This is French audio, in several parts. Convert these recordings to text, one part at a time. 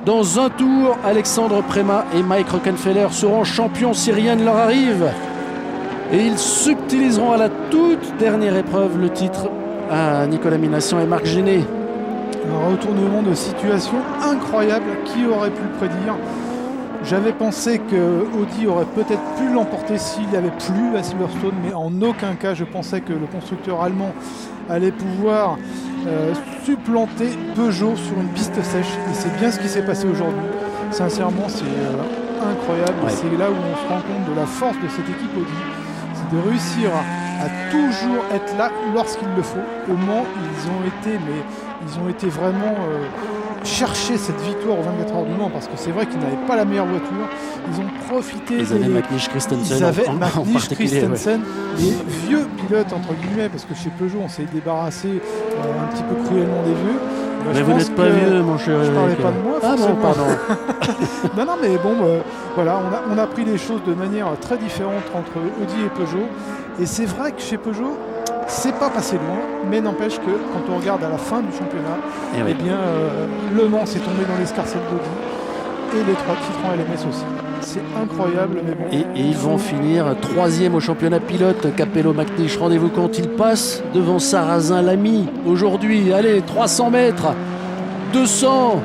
Dans un tour, Alexandre Prémat et Mike Rockenfeller seront champions si rien ne leur arrive. Et ils subtiliseront à la toute dernière épreuve le titre à Nicolas Minassian et Marc Gené. Un retournement de situation incroyable, qui aurait pu le prédire? J'avais pensé que Audi aurait peut-être pu l'emporter s'il n'y avait plus à Silverstone, mais en aucun cas je pensais que le constructeur allemand allait pouvoir supplanter Peugeot sur une piste sèche. Et c'est bien ce qui s'est passé aujourd'hui. Sincèrement, c'est incroyable. Ouais. C'est là où on se rend compte de la force de cette équipe Audi. C'est de réussir à toujours être là lorsqu'il le faut. Au Mans, ils ont été vraiment chercher cette victoire aux 24 heures du Mans, parce que c'est vrai qu'ils n'avaient pas la meilleure voiture. Ils ont profité. Ils avaient McNish Christensen. Ils avaient McNish Christensen, les vieux pilotes entre guillemets, parce que chez Peugeot on s'est débarrassé un petit peu cruellement des vieux. Mais vous n'êtes pas vieux, mon cher. Je parlais pas de moi. Ah non, pardon. non, mais bon, voilà, on a pris les choses de manière très différente entre Audi et Peugeot. Et c'est vrai que chez Peugeot, c'est pas passé loin, mais n'empêche que quand on regarde à la fin du championnat, eh bien, Le Mans s'est tombé dans l'escarcelle d'Audi et les 3 titres en LMS aussi. C'est incroyable, mais bon. Et ils vont finir 3e au championnat pilote. Capello McNish, rendez-vous compte, il passe devant Sarrazin Lamy aujourd'hui. Allez, 300 mètres, 200,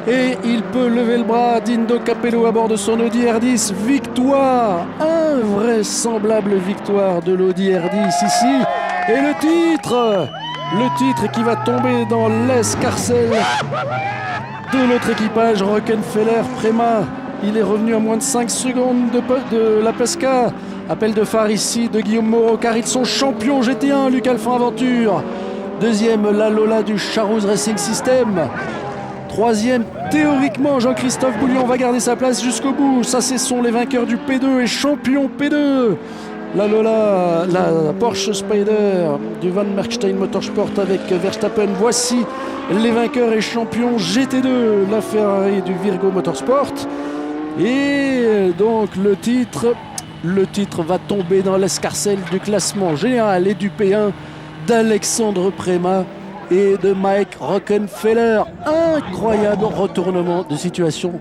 et il peut lever le bras. Dindo Capello à bord de son Audi R10. Victoire, invraisemblable victoire de l'Audi R10 ici. Et le titre qui va tomber dans l'escarcelle de notre équipage, Rockenfeller, Prémat. Il est revenu à moins de 5 secondes de la Pesca. Appel de phare ici de Guillaume Moreau, car ils sont champions GT1, Luc Alphin Aventure. 2e, la Lola du Charouz Racing System. 3e, théoriquement, Jean-Christophe Boulion va garder sa place jusqu'au bout. Ça, ce sont les vainqueurs du P2 et champion P2. La Lola, la Porsche Spider du Van Merkstein Motorsport avec Verstappen. Voici les vainqueurs et champions GT2, la Ferrari du Virgo Motorsport. Et donc le titre va tomber dans l'escarcelle du classement général et du P1 d'Alexandre Prémat et de Mike Rockenfeller. Incroyable retournement de situation